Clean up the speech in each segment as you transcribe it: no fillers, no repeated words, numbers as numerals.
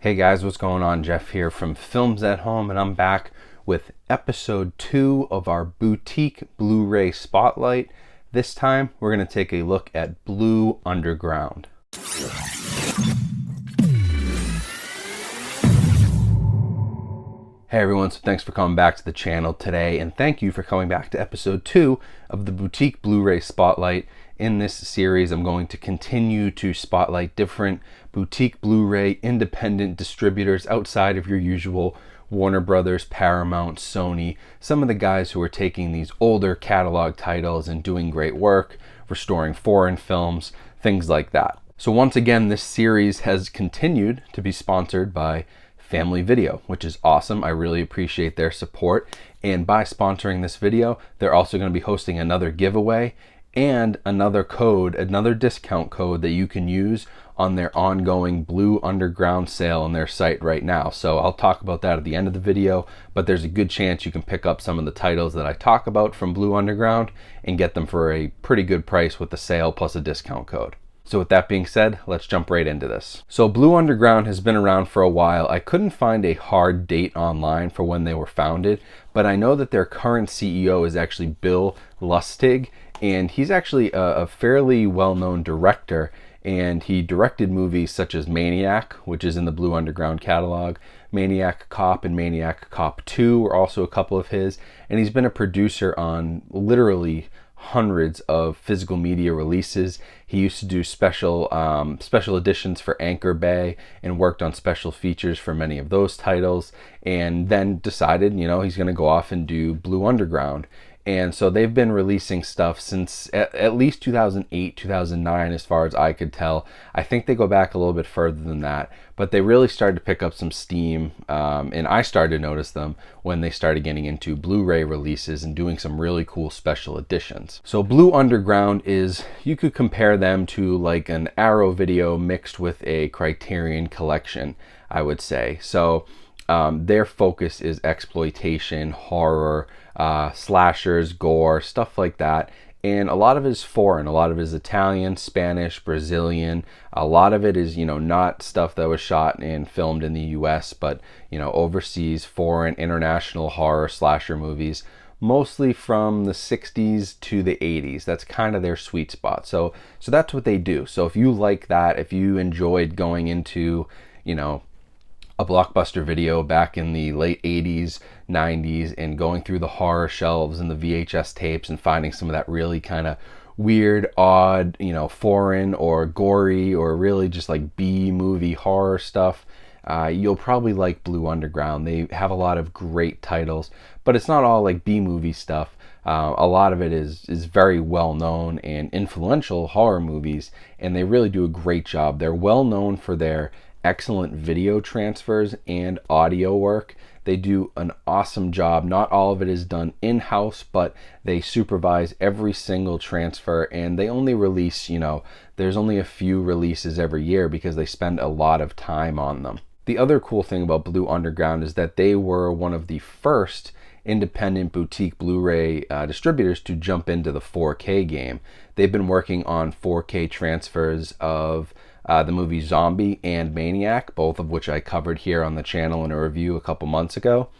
Hey guys, what's going on? Jeff here from Films at Home, and I'm back with episode 2 of our Boutique Blu-ray Spotlight. This time, we're going to take a look at Blue Underground. Hey everyone, so thanks for coming back to the channel today, and thank you for coming back to episode 2 of the Boutique Blu-ray Spotlight. In this series, I'm going to continue to spotlight different boutique Blu-ray independent distributors outside of your usual Warner Brothers, Paramount, Sony, some of the guys who are taking these older catalog titles and doing great work, restoring foreign films, things like that. So once again, this series has continued to be sponsored by Family Video, which is awesome. I really appreciate their support. And by sponsoring this video, they're also going to be hosting another giveaway and another code, another discount code that you can use on their ongoing Blue Underground sale on their site right now. So I'll talk about that at the end of the video, but there's a good chance you can pick up some of the titles that I talk about from Blue Underground and get them for a pretty good price with the sale plus a discount code. So with that being said, let's jump right into this. So Blue Underground has been around for a while. I couldn't find a hard date online for when they were founded, but I know that their current CEO is actually Bill Lustig, and he's actually a fairly well-known director, and he directed movies such as Maniac, which is in the Blue Underground catalog. Maniac Cop and Maniac Cop 2 were also a couple of his, and he's been a producer on literally hundreds of physical media releases. He used to do special editions for Anchor Bay and worked on special features for many of those titles, and then decided, he's going to go off and do Blue Underground. And so they've been releasing stuff since at least 2008, 2009, as far as I could tell. I think they go back a little bit further than that, but they really started to pick up some steam, and I started to notice them when they started getting into Blu-ray releases and doing some really cool special editions. So Blue Underground is, you could compare them to like an Arrow Video mixed with a Criterion Collection, I would say. So their focus is exploitation, horror, slashers, gore, stuff like that. And a lot of it is foreign. A lot of it is Italian, Spanish, Brazilian. A lot of it is, not stuff that was shot and filmed in the US, but, overseas, foreign, international horror, slasher movies, mostly from the 60s to the 80s. That's kind of their sweet spot. So that's what they do. So if you like that, if you enjoyed going into, a Blockbuster Video back in the late 80s, 90s, and going through the horror shelves and the VHS tapes and finding some of that really kind of weird, odd, foreign or gory or really just like B-movie horror stuff, you'll probably like Blue Underground. They have a lot of great titles, but it's not all like B-movie stuff. A lot of it is very well-known and influential horror movies, and they really do a great job. They're well-known for their excellent video transfers and audio work. They do an awesome job. Not all of it is done in-house, but they supervise every single transfer, and they only release, there's only a few releases every year because they spend a lot of time on them. The other cool thing about Blue Underground is that they were one of the first independent boutique Blu-ray distributors to jump into the 4K game. They've been working on 4K transfers of the movie Zombie and Maniac, both of which I covered here on the channel in a review a couple months ago.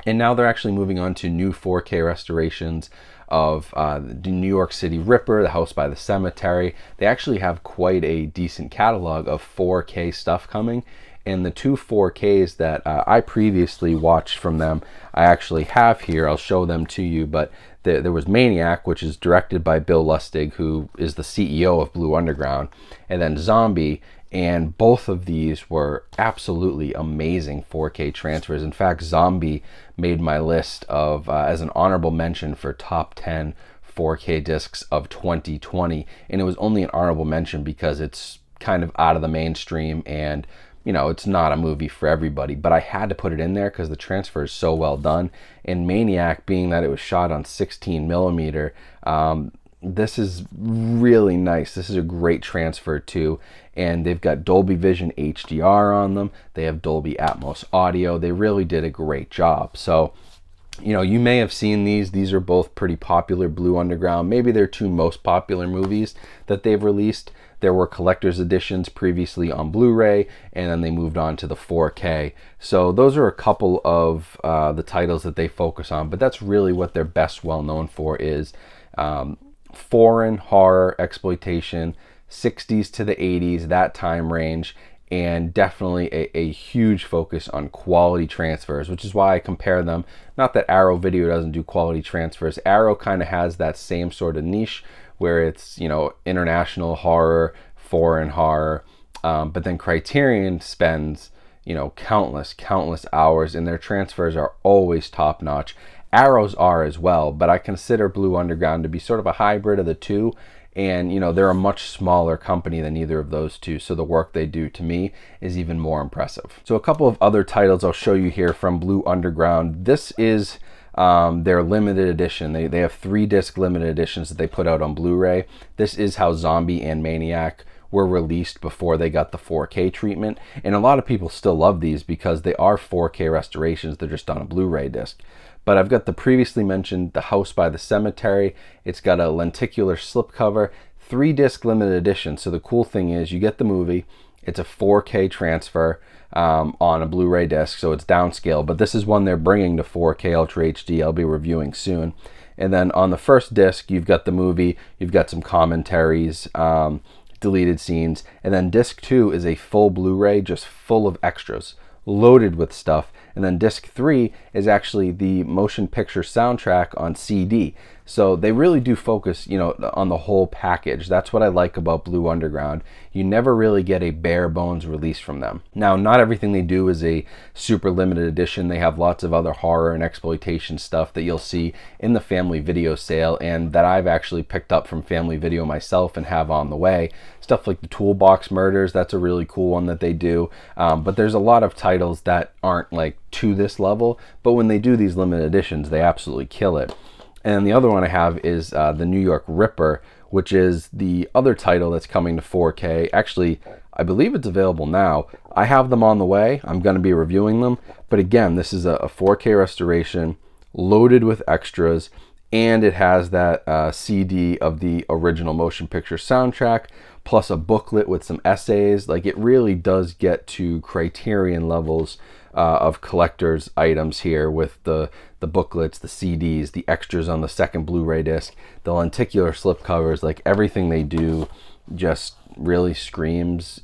And now they're actually moving on to new 4K restorations of the New York City Ripper, The House by the Cemetery. They actually have quite a decent catalog of 4K stuff coming. And the two 4Ks that I previously watched from them, I actually have here. I'll show them to you. But there was Maniac, which is directed by Bill Lustig, who is the CEO of Blue Underground, and then Zombie. And both of these were absolutely amazing 4K transfers. In fact, Zombie made my list of as an honorable mention for top 10 4K discs of 2020. And it was only an honorable mention because it's kind of out of the mainstream and it's not a movie for everybody, but I had to put it in there because the transfer is so well done. And Maniac, being that it was shot on 16 millimeter, this is really nice. This is a great transfer too. And they've got Dolby Vision HDR on them. They have Dolby Atmos audio. They really did a great job. So, you may have seen these. These are both pretty popular Blue Underground. Maybe they're two most popular movies that they've released. There were collector's editions previously on Blu-ray, and then they moved on to the 4K. So those are a couple of the titles that they focus on, but that's really what they're best well known for, is foreign horror exploitation, 60s to the 80s, that time range, and definitely a huge focus on quality transfers, which is why I compare them. Not that Arrow Video doesn't do quality transfers. Arrow kind of has that same sort of niche where it's, you know, international horror, foreign horror, but then Criterion spends, you know, countless hours, and their transfers are always top notch. Arrows are as well, but I consider Blue Underground to be sort of a hybrid of the two. And, you know, they're a much smaller company than either of those two, so the work they do, to me, is even more impressive. So a couple of other titles I'll show you here from Blue Underground. This is their limited edition. They have 3-disc limited editions that they put out on Blu-ray. This is how Zombie and Maniac were released before they got the 4K treatment. And a lot of people still love these because they are 4K restorations. They're just on a Blu-ray disc. But I've got the previously mentioned The House by the Cemetery. It's got a lenticular slipcover, 3-disc limited edition. So the cool thing is you get the movie. It's a 4K transfer on a Blu-ray disc, so it's downscale. But this is one they're bringing to 4K Ultra HD. I'll be reviewing soon. And then on the first disc, you've got the movie. You've got some commentaries, deleted scenes. And then disc 2 is a full Blu-ray, just full of extras, loaded with stuff. And then disc 3 is actually the motion picture soundtrack on CD. So they really do focus, you know, on the whole package. That's what I like about Blue Underground. You never really get a bare bones release from them. Now, not everything they do is a super limited edition. They have lots of other horror and exploitation stuff that you'll see in the Family Video sale, and that I've actually picked up from Family Video myself and have on the way. Stuff like the Toolbox Murders, that's a really cool one that they do. But there's a lot of titles that aren't like to this level, but when they do these limited editions, they absolutely kill it. And the other one I have is the New York Ripper, which is the other title that's coming to 4K. Actually, I believe it's available now. I have them on the way. I'm going to be reviewing them. But again, this is a 4K restoration loaded with extras, and it has that CD of the original motion picture soundtrack, plus a booklet with some essays. Like, it really does get to Criterion levels of collector's items here, with the booklets, the CDs, the extras on the second Blu-ray disc, the lenticular slipcovers. Like, everything they do just really screams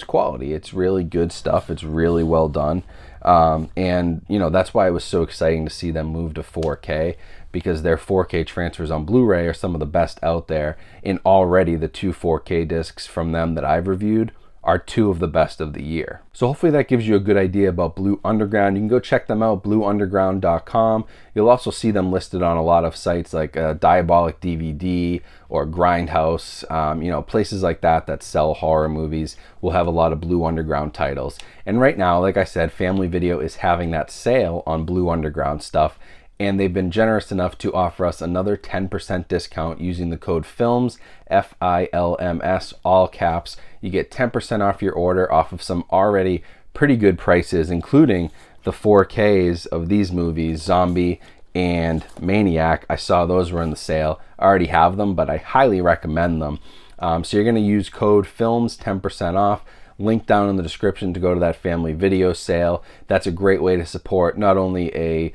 quality. It's really good stuff. It's really well done. And, you know, that's why it was so exciting to see them move to 4K, because their 4K transfers on Blu-ray are some of the best out there. And already the 2 4K discs from them that I've reviewed are 2 of the best of the year. So hopefully that gives you a good idea about Blue Underground. You can go check them out, blueunderground.com. You'll also see them listed on a lot of sites like Diabolic DVD or Grindhouse. You know, places like that that sell horror movies will have a lot of Blue Underground titles. And right now, like I said, Family Video is having that sale on Blue Underground stuff, and they've been generous enough to offer us another 10% discount using the code FILMS, F-I-L-M-S, all caps. You get 10% off your order off of some already pretty good prices, including the 4Ks of these movies, Zombie and Maniac. I saw those were in the sale. I already have them, but I highly recommend them. So you're going to use code FILMS, 10% off. Link down in the description to go to that Family Video sale. That's a great way to support not only a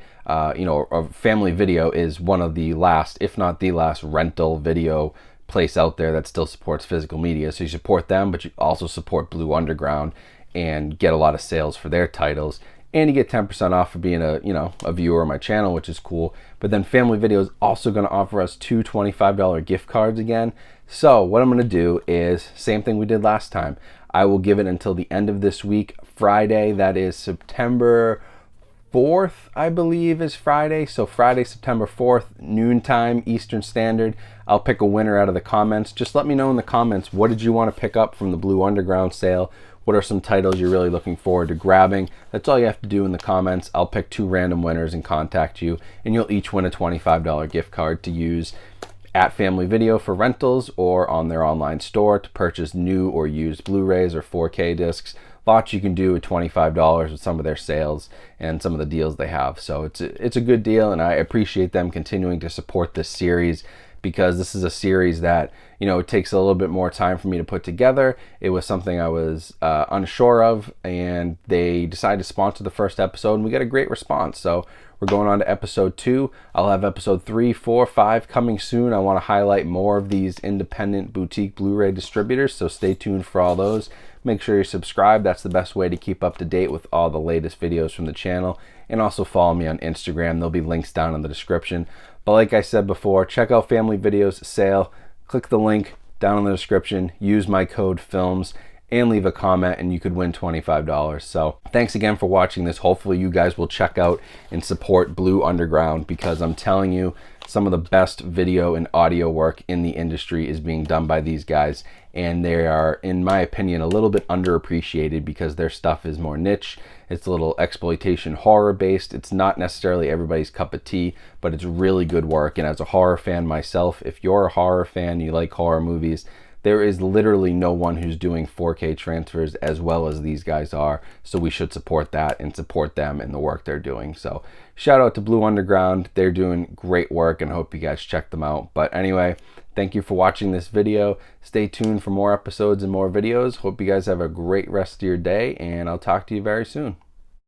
Family Video is one of the last, if not the last, rental video place out there that still supports physical media. So you support them, but you also support Blue Underground and get a lot of sales for their titles. And you get 10% off for being a viewer of my channel, which is cool. But then Family Video is also going to offer us 2 $25 gift cards again. So what I'm going to do is same thing we did last time. I will give it until the end of this week. Friday, that is September 4th, I believe is Friday. So Friday, September 4th, noontime Eastern Standard. I'll pick a winner out of the comments. Just let me know in the comments, what did you want to pick up from the Blue Underground sale? What are some titles you're really looking forward to grabbing? That's all you have to do in the comments. I'll pick 2 random winners and contact you, and you'll each win a $25 gift card to use at Family Video for rentals or on their online store to purchase new or used Blu-rays or 4K discs. Lots you can do with $25 with some of their sales and some of the deals they have. So it's a good deal, and I appreciate them continuing to support this series because this is a series that, you know, it takes a little bit more time for me to put together. It was something I was unsure of, and they decided to sponsor the first episode, and we got a great response. So we're going on to episode 2. I'll have episode 3, 4, 5 coming soon. I want to highlight more of these independent boutique Blu-ray distributors, so stay tuned for all those. Make sure you're subscribed. That's the best way to keep up to date with all the latest videos from the channel. And also follow me on Instagram. There'll be links down in the description. But like I said before, check out Family Videos sale. Click the link down in the description. Use my code FILMS and leave a comment, and you could win $25. So thanks again for watching this. Hopefully you guys will check out and support Blue Underground, because I'm telling you, some of the best video and audio work in the industry is being done by these guys, and they are, in my opinion, a little bit underappreciated because their stuff is more niche. It's a little exploitation horror based. It's not necessarily everybody's cup of tea, but it's really good work. And as a horror fan myself, if you're a horror fan, you like horror movies, there is literally no one who's doing 4K transfers as well as these guys are. So we should support that and support them and the work they're doing. So shout out to Blue Underground. They're doing great work, and hope you guys check them out. But anyway, thank you for watching this video. Stay tuned for more episodes and more videos. Hope you guys have a great rest of your day, and I'll talk to you very soon.